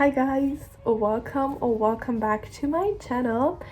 Hi guys, welcome back to my channel.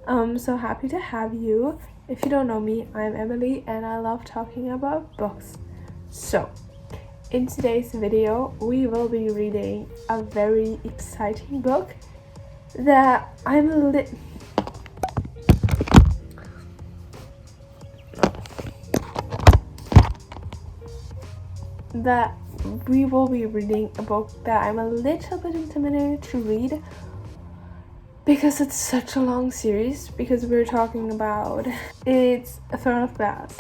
I'm so happy to have you. If you don't know me, I'm Emily and I love talking about books. So in today's video we will be reading a very exciting book that we will be reading a book that I'm a little bit intimidated to read because it's such a long series, because we're talking about it's A Throne of Glass,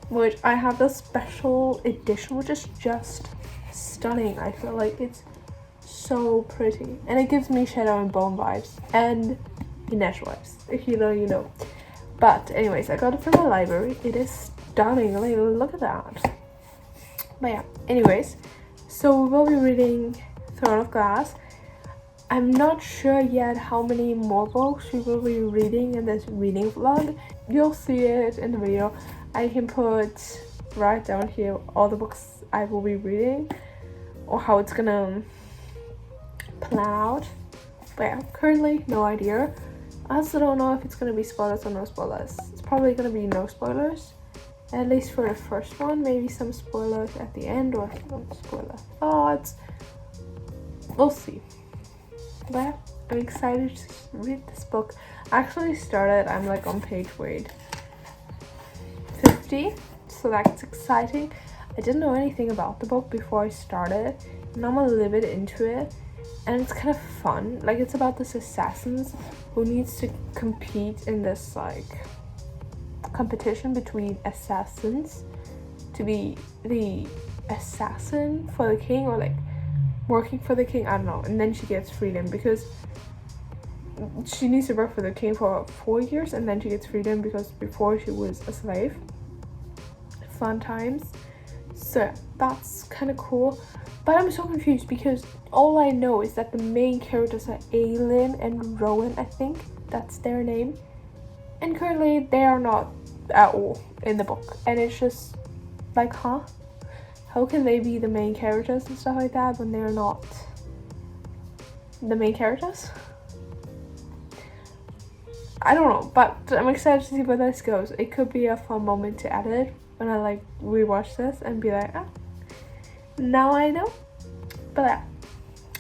which I have the special edition, which is just stunning. I feel like it's so pretty and it gives me Shadow and Bone vibes and Inesh vibes, if you know you know. But anyways, I got it from my library. It is stunning. Like, look at that. But yeah, anyways, so we will be reading Throne of Glass. I'm not sure yet how many more books we will be reading in this reading vlog. You'll see it in the video. I can put right down here all the books I will be reading or how it's gonna plan out. But yeah, currently no idea. I also don't know if it's gonna be spoilers or no spoilers. It's probably gonna be no spoilers. At least for the first one, maybe some spoilers at the end or some spoiler thoughts. We'll see. But I'm excited to read this book. I actually started, I'm like on page 50, so that's exciting. I didn't know anything about the book before I started, and I'm a little bit into it, and it's kind of fun. Like, it's about this assassins who needs to compete in this like competition between assassins to be the assassin for the king, or like working for the king, I don't know. And then she gets freedom because she needs to work for the king for 4 years, and then she gets freedom because before she was a slave. Fun times. So that's kind of cool, but I'm so confused because all I know is that the main characters are Aelin and Rowan. I think that's their name, and currently they are not at all in the book, and it's just like, huh, how can they be the main characters and stuff like that when they're not the main characters? I don't know, but I'm excited to see where this goes. It could be a fun moment to edit when I like rewatch this and be like, ah, now I know. But yeah,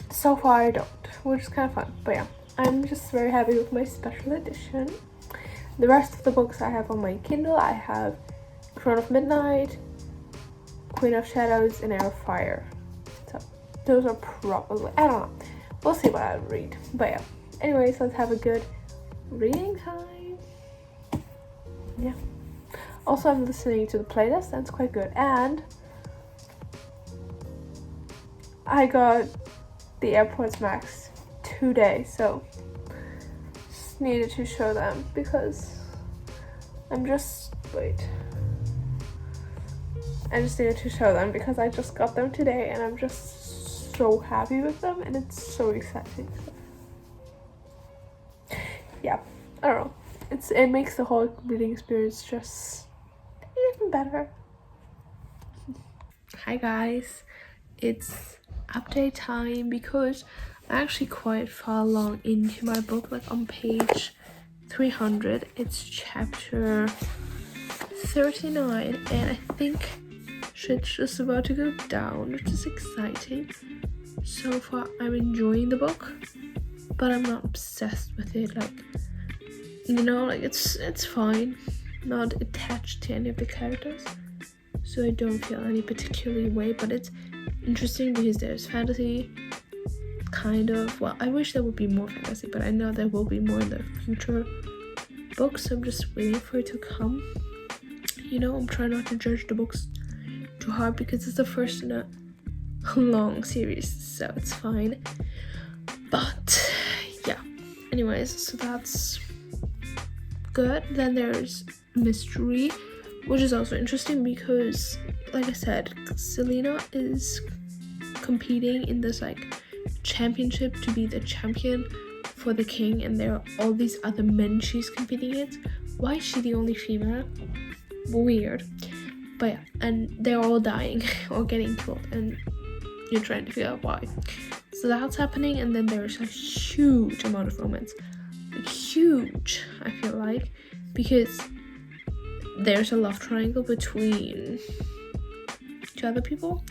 so far I don't, which is kind of fun. But yeah, I'm just very happy with my special edition. The rest of the books I have on my Kindle, I have Crown of Midnight, Queen of Shadows, and Heir of Fire. So those are probably, I don't know. We'll see what I read. But yeah, anyways, let's have a good reading time. Yeah. Also, I'm listening to the playlist, and it's quite good. And I got the AirPods Max today, so needed to show them because I just needed to show them because I just got them today and I'm just so happy with them, and it's so exciting. Yeah, I don't know, it makes the whole reading experience just even better. Hi guys, it's update time because I'm actually quite far along into my book, like on page 300. It's chapter 39, and I think shit's just about to go down, which is exciting. So far, I'm enjoying the book, but I'm not obsessed with it. Like, you know, like it's fine. Not attached to any of the characters, so I don't feel any particular way. But it's interesting because there's fantasy. Kind of, well, I wish there would be more fantasy, but I know there will be more in the future books, so I'm just waiting for it to come. You know, I'm trying not to judge the books too hard because it's the first in a long series, so it's fine. But yeah, anyways, so that's good. Then there's mystery, which is also interesting because, like I said, Selena is competing in this like championship to be the champion for the king, and there are all these other men she's competing against. Why is she the only female? Weird. But yeah, and they're all dying or getting killed, and you're trying to figure out why. So So that's happening, and then there's a huge amount of romance. Like, huge, I feel like, because there's a love triangle between two other people,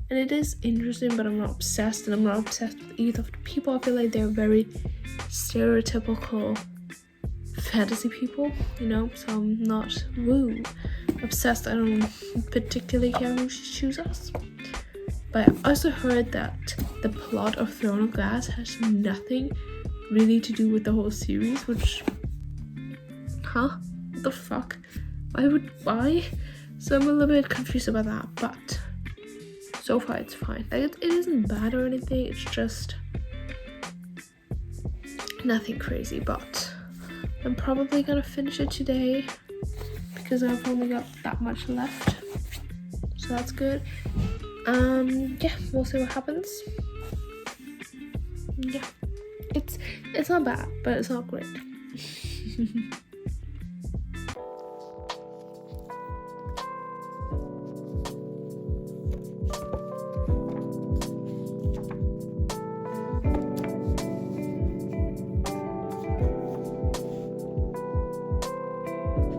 and it is interesting, but I'm not obsessed, and I'm not obsessed with either of the people. I feel like they're very stereotypical fantasy people, you know, so I'm not obsessed. I don't particularly care who chooses. But I also heard that the plot of Throne of Glass has nothing really to do with the whole series, which, what the fuck? Why? So I'm a little bit confused about that, but so far it's fine. Like, it isn't bad or anything, it's just nothing crazy, but I'm probably gonna finish it today because I've only got that much left, so that's good. Yeah, we'll see what happens. Yeah, it's not bad, but it's not great.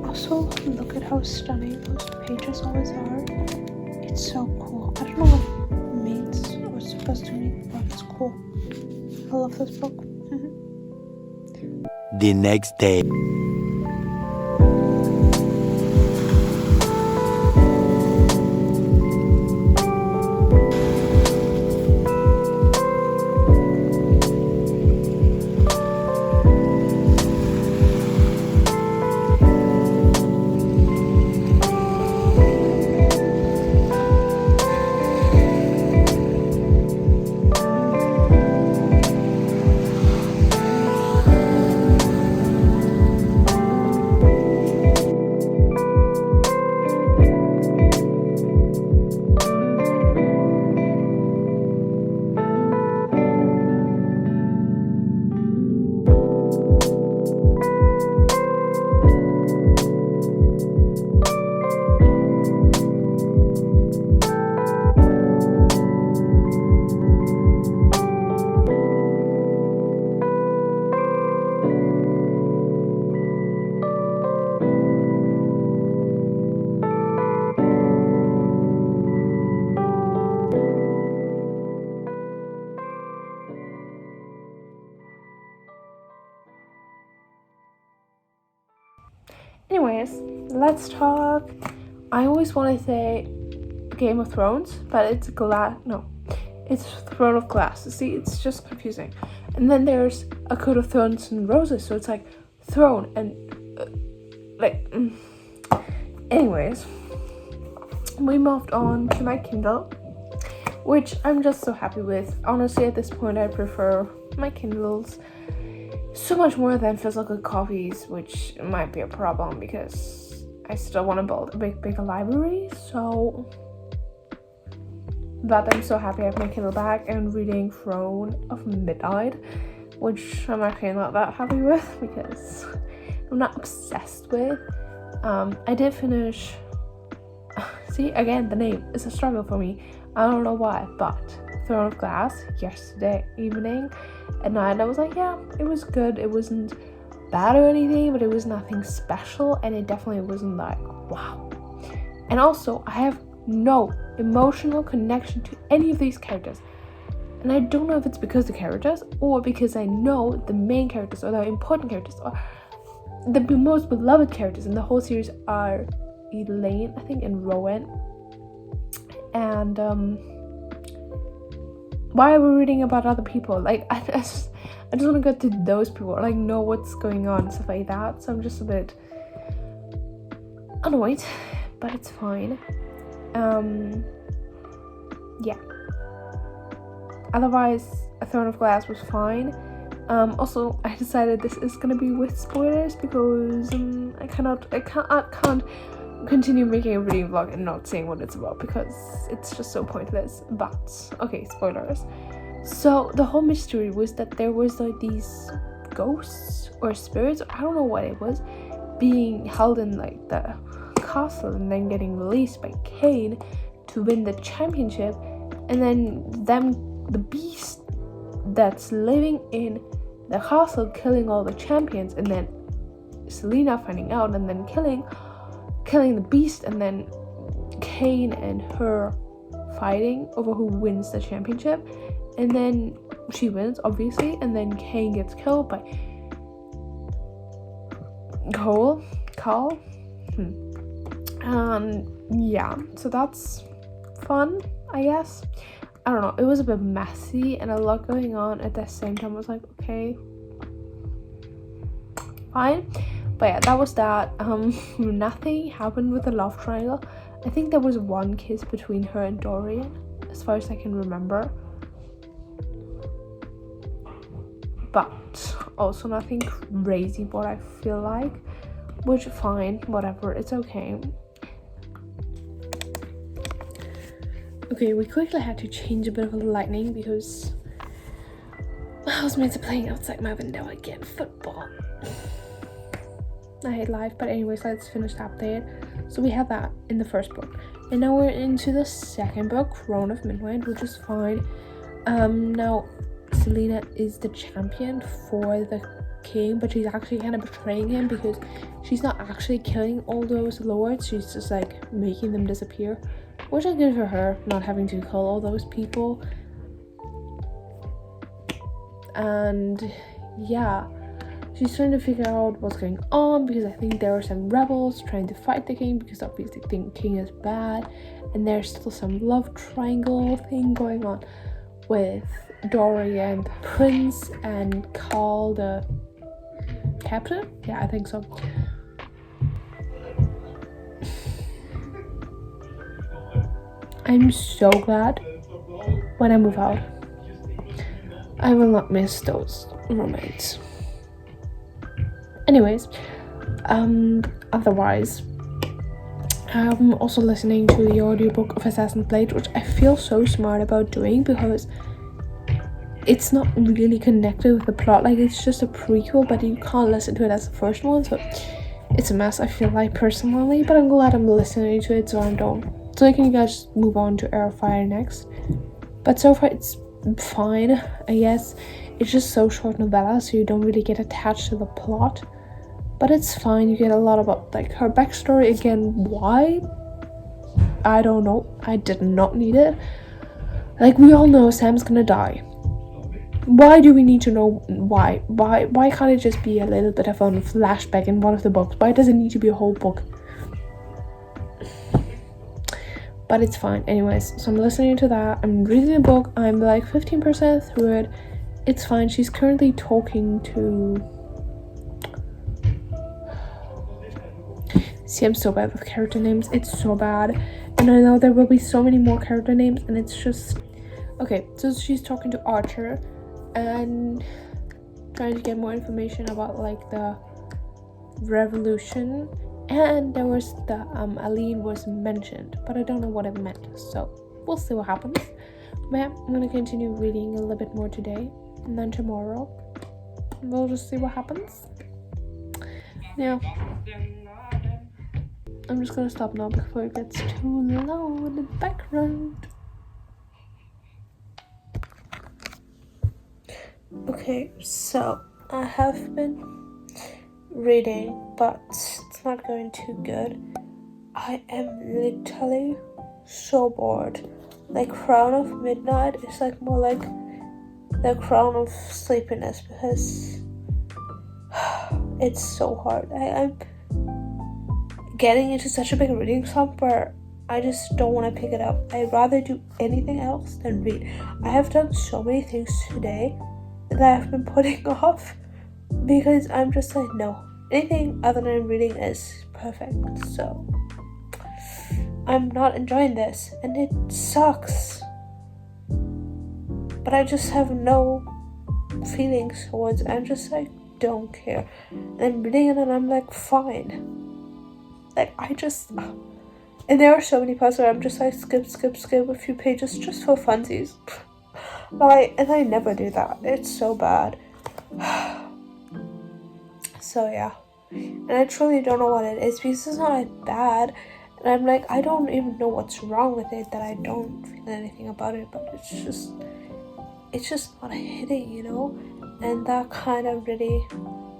Also, look at how stunning those pages always are. It's so cool. I don't know what it means or it's supposed to mean, but it's cool. I love this book. The next day. Anyways, let's talk. I always want to say Game of Thrones, but it's it's Throne of Glass. See, it's just confusing. And then there's A Coat of Thorns and Roses, so it's like throne and Anyways, we moved on to my Kindle, which I'm just so happy with. Honestly, at this point, I prefer my Kindles so much more than physical copies, which might be a problem because I still want to build a big library. But I'm so happy I have my Kindle back and reading Throne of Midnight, which I'm actually not that happy with because I'm not obsessed with. I did finish. See, again, the name is a struggle for me. I don't know why, but Throne of Glass yesterday evening at night, I was like, yeah, it was good. It wasn't bad or anything, but it was nothing special, and it definitely wasn't like wow. And also, I have no emotional connection to any of these characters, and I don't know if it's because the characters or because I know the main characters or the important characters or the most beloved characters in the whole series are Elaine, I think, and Rowan. And why are we reading about other people? Like, I just want to get to those people, or like know what's going on, stuff like that. So I'm just a bit annoyed, but it's fine. Yeah. Otherwise, A Throne of Glass was fine. Also, I decided this is gonna be with spoilers because I can't continue making a reading vlog and not saying what it's about because it's just so pointless. But okay, spoilers. So the whole mystery was that there was like these ghosts or spirits, I don't know what it was, being held in like the castle and then getting released by Cain to win the championship, and then the beast that's living in the castle, killing all the champions, and then Selena finding out and then killing the beast, and then Kane and her fighting over who wins the championship, and then she wins obviously, and then Kane gets killed by Carl. Yeah, so that's fun, I guess. I don't know, it was a bit messy and a lot going on at the same time. I was like, okay, fine. But yeah, that was that. Nothing happened with the love triangle. I think there was one kiss between her and Dorian, as far as I can remember. But also nothing crazy, what I feel like. Which, fine, whatever, it's okay. Okay, we quickly had to change a bit of the lighting because my housemates are playing outside my window again, football. I hate life, but anyways, let's finish the update. So we have that in the first book, and now we're into the second book, Crown of Midnight, which is fine. Now Selena is the champion for the king, but she's actually kind of betraying him because she's not actually killing all those lords, she's just like making them disappear, which is good for her, not having to kill all those people. And yeah, she's trying to figure out what's going on because I think there are some rebels trying to fight the king because obviously they think king is bad, and there's still some love triangle thing going on with Dorian the prince and Carl the captain. Yeah, I think so. I'm so glad when I move out I will not miss those roommates. Anyways, otherwise, I'm also listening to the audiobook of Assassin's Blade, which I feel so smart about doing because it's not really connected with the plot. Like, it's just a prequel, but you can't listen to it as the first one, so it's a mess, I feel like, personally, but I'm glad I'm listening to it so I can guys move on to Heir of Fire next. But so far it's fine, I guess. It's just so short novella, so you don't really get attached to the plot, but it's fine. You get a lot about like her backstory. Again, why? I don't know. I did not need it. Like, we all know Sam's gonna die. Why do we need to know why? Why can't it just be a little bit of a flashback in one of the books? Why does it need to be a whole book? But it's fine. Anyways, so I'm listening to that. I'm reading the book. I'm like 15% through it. It's fine. She's currently talking to... See, I'm so bad with character names. It's so bad. And I know there will be so many more character names, and it's just... Okay, so she's talking to Archer and trying to get more information about like the revolution. And there was the Aline was mentioned, but I don't know what it meant, so we'll see what happens. But yeah, I'm gonna continue reading a little bit more today, and then tomorrow we'll just see what happens. Yeah, I'm just gonna stop now before it gets too loud in the background. Okay, so I have been reading, but it's not going too good. I am literally so bored. Like, Crown of Midnight is like more like the Crown of Sleepiness because it's so hard. I'm getting into such a big reading slump where I just don't want to pick it up. I'd rather do anything else than read. I have done so many things today that I've been putting off because I'm just like, no, anything other than reading is perfect. So I'm not enjoying this, and it sucks, but I just have no feelings towards it. I'm just like, don't care. And I'm reading it and I'm like, fine. Like, and there are so many parts where I'm just like, skip a few pages just for funsies. And I never do that. It's so bad. So yeah, and I truly don't know what it is because it's not like bad, and I'm like, I don't even know what's wrong with it that I don't feel anything about it, but it's just not hitting, you know, and that kind of really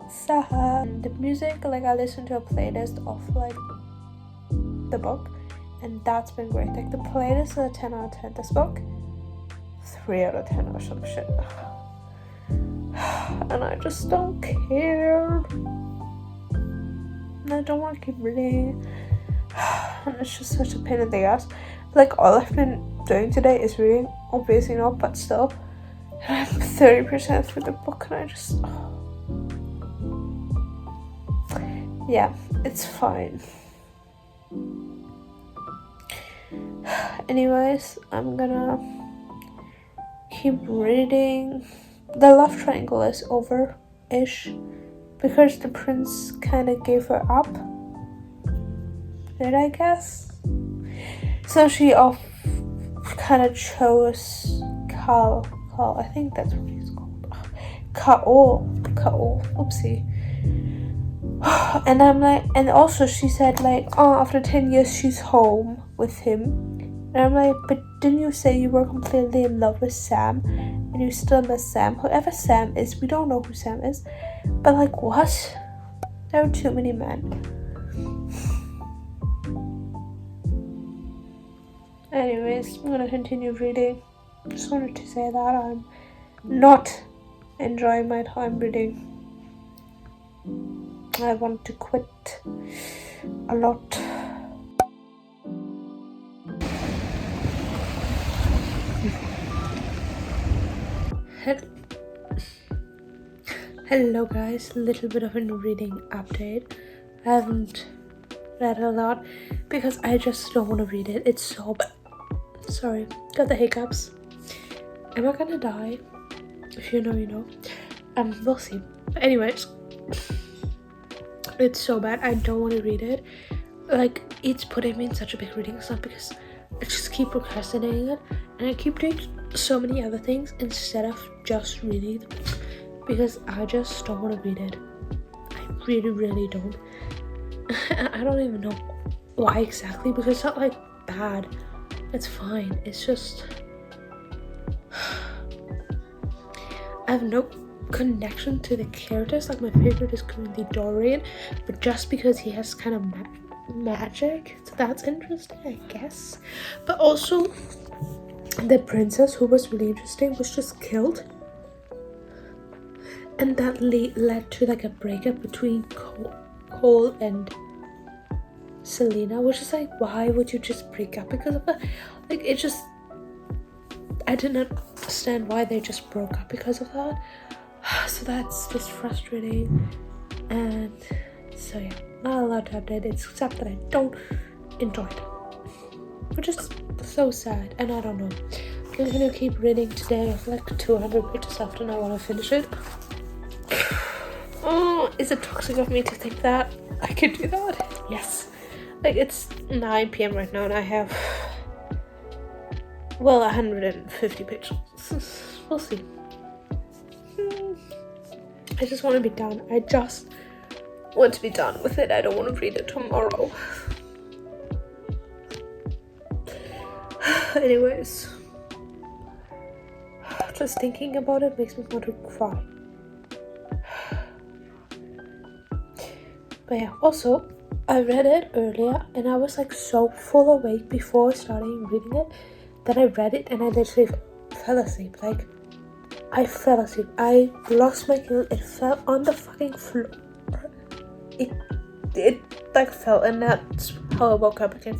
sad. And the music, like I listened to a playlist of like the book, and that's been great. Like the playlist is a 10 out of 10. This book, 3 out of 10 or some shit. And I just don't care. And I don't want to keep reading. And it's just such a pain in the ass. Like all I've been doing today is reading, obviously not, but still. And I'm 30% through the book, and I just yeah, it's fine. Anyways, I'm gonna keep reading. The love triangle is over-ish because the prince kind of gave her up. Did I guess? So she kind of chose Cal. I think that's what he's called. Kaol. Oopsie. And I'm like, and also she said like, oh, after 10 years she's home with him. And I'm like, but didn't you say you were completely in love with Sam? And you still miss Sam? Whoever Sam is, we don't know who Sam is. But like, what? There are too many men. Anyways, I'm gonna continue reading. Just wanted to say that I'm not enjoying my time reading. I want to quit a lot. Hello guys, a little bit of a reading update. I haven't read a lot because I just don't want to read it. It's so bad. Sorry, got the hiccups. Am I gonna die? If you know, you know. We'll see. But anyways, it's so bad. I don't want to read it. Like, it's putting me in such a big reading slump because I just keep procrastinating it, and I keep doing so many other things instead of just reading the book because I just don't want to read it. I really don't. I don't even know why exactly, because it's not like bad. It's fine. It's just I have no connection to the characters. Like, my favorite is currently Dorian, but just because he has kind of magic, so that's interesting, I guess. But also the princess, who was really interesting, was just killed, and that led to like a breakup between Cole and Selena, which is like, why would you just break up because of that? Like, it just, I didn't understand why they just broke up because of that. So that's just frustrating. And so yeah, not a lot to update, except that I don't enjoy it, which is so sad. And I don't know, I'm gonna keep reading today of like 200 pages after, and I want to finish it. Oh, is it toxic of me to think that I could do that? Yes. Like, it's 9 p.m. right now, and I have, well, 150 pages. We'll see. I just want to be done. I just want to be done with it. I don't want to read it tomorrow. Anyways, just thinking about it makes me want to cry. But yeah, also, I read it earlier, and I was like so full awake before starting reading it that I read it and I literally fell asleep. Like, I fell asleep. I lost my Kindle. It fell on the fucking floor. It like fell, and that's how I woke up again.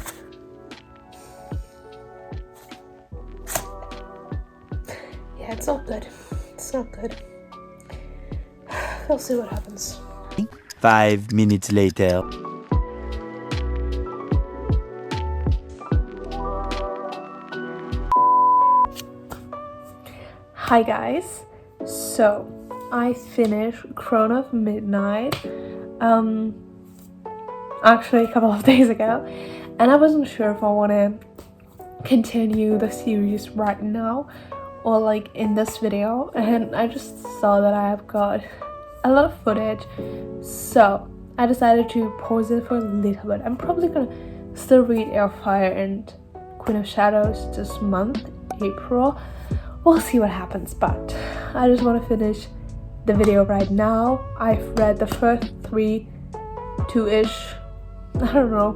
Yeah, it's not good. It's not good. We'll see what happens. 5 minutes later. Hi guys, so I finished Crown of Midnight actually a couple of days ago, and I wasn't sure if I want to continue the series right now or like in this video, and I just saw that I have got a lot of footage, so I decided to pause it for a little bit. I'm probably gonna still read Airfire and Queen of Shadows this month, April, we'll see what happens. But I just want to finish the video right now. I've read the first 2-ish, I don't know,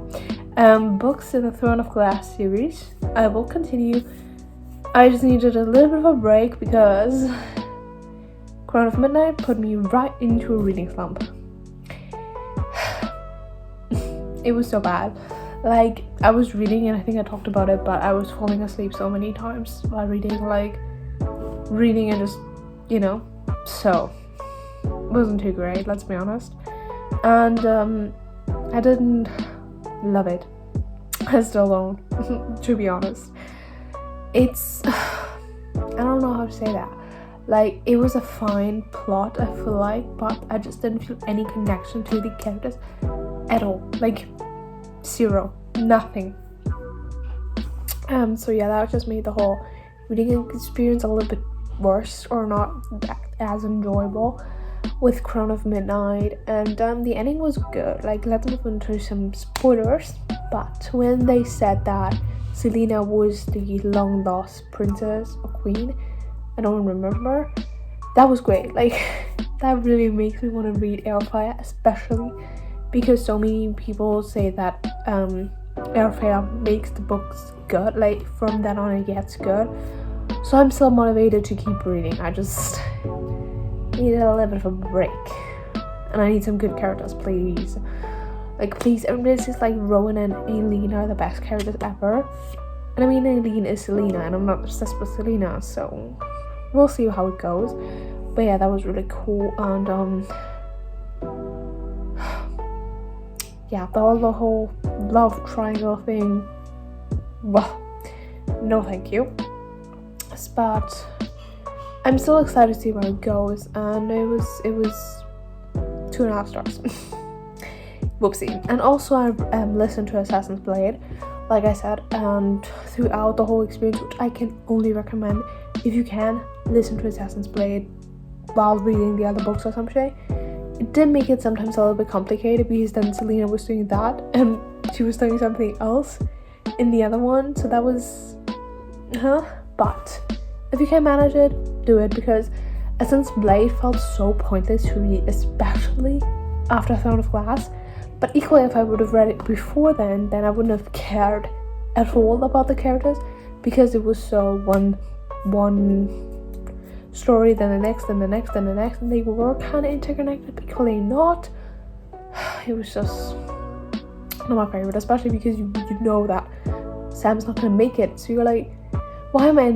books in the Throne of Glass series. I will continue. I just needed a little bit of a break because Crown of Midnight put me right into a reading slump. It was so bad. Like, I was reading, and I think I talked about it, but I was falling asleep so many times while reading, like, reading and just, you know, so, it wasn't too great, let's be honest. And, I didn't love it. I still don't, to be honest. It's, I don't know how to say that. Like, it was a fine plot, I feel like, but I just didn't feel any connection to the characters at all. Like, zero, nothing. So yeah, that just made the whole reading experience a little bit worse, or not as enjoyable, with Crown of Midnight. And the ending was good. Like, let's move into some spoilers. But when they said that Selena was the long lost princess or queen, I don't remember, that was great. Like, that really makes me want to read Airfire, especially because so many people say that Airfire makes the books good. Like, from then on it gets good. So I'm still motivated to keep reading. I just needed a little bit of a break, and I need some good characters, please. Like, please, everybody's just like Rowan and Aileen are the best characters ever. And I mean, Aileen is Selena, and I'm not obsessed with Selena, so we'll see how it goes. But yeah, that was really cool. And yeah, the whole love triangle thing, well, no thank you. But I'm still excited to see where it goes, and it was 2.5 stars. Whoopsie. And also I listened to Assassin's Blade, like I said, and throughout the whole experience, which I can only recommend if you can listen to Assassin's Blade while reading the other books or something. It did make it sometimes a little bit complicated, because then Selena was doing that and she was doing something else in the other one, so that was but if you can manage it, do it, because Assassin's Blade felt so pointless to read, especially after Throne of Glass. But equally, if I would have read it before then I wouldn't have cared at all about the characters, because it was so one story, then the next, then the next, then the next, and they were kind of interconnected, but equally not. It was just not my favorite, especially because you know that Sam's not gonna make it, so you're like, why am I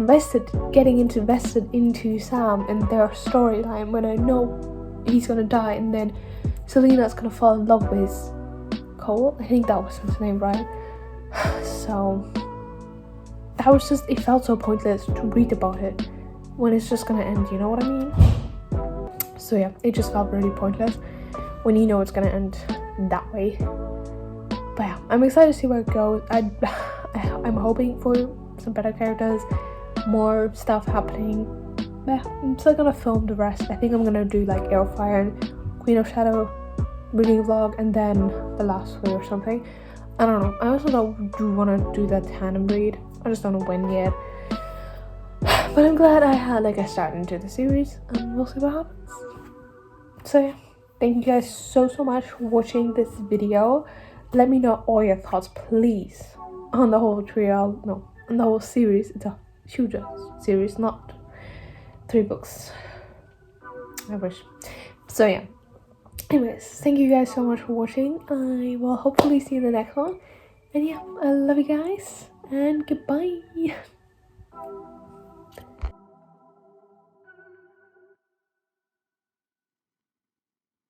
getting invested into Sam and their storyline when I know he's gonna die, and then Selena's gonna fall in love with Cole? I think that was his name, right? So that was just, it felt so pointless to read about it when it's just gonna end, you know what I mean? So yeah, it just felt really pointless when you know it's gonna end that way. But yeah, I'm excited to see where it goes. I'm hoping for some better characters, more stuff happening. But yeah, I'm still gonna film the rest. I think I'm gonna do like Airfire and Queen of Shadow reading vlog, and then the last 3 or something. I don't know. I also do want to do that tandem read. I just don't know when yet. But I'm glad I had like a start into the series, and we'll see what happens. So yeah, thank you guys so much for watching this video. Let me know all your thoughts, please, on the whole on the whole series. It's a huge series, not 3 books. I wish. So yeah. Anyways, thank you guys so much for watching. I will hopefully see you in the next one. And yeah, I love you guys, and goodbye.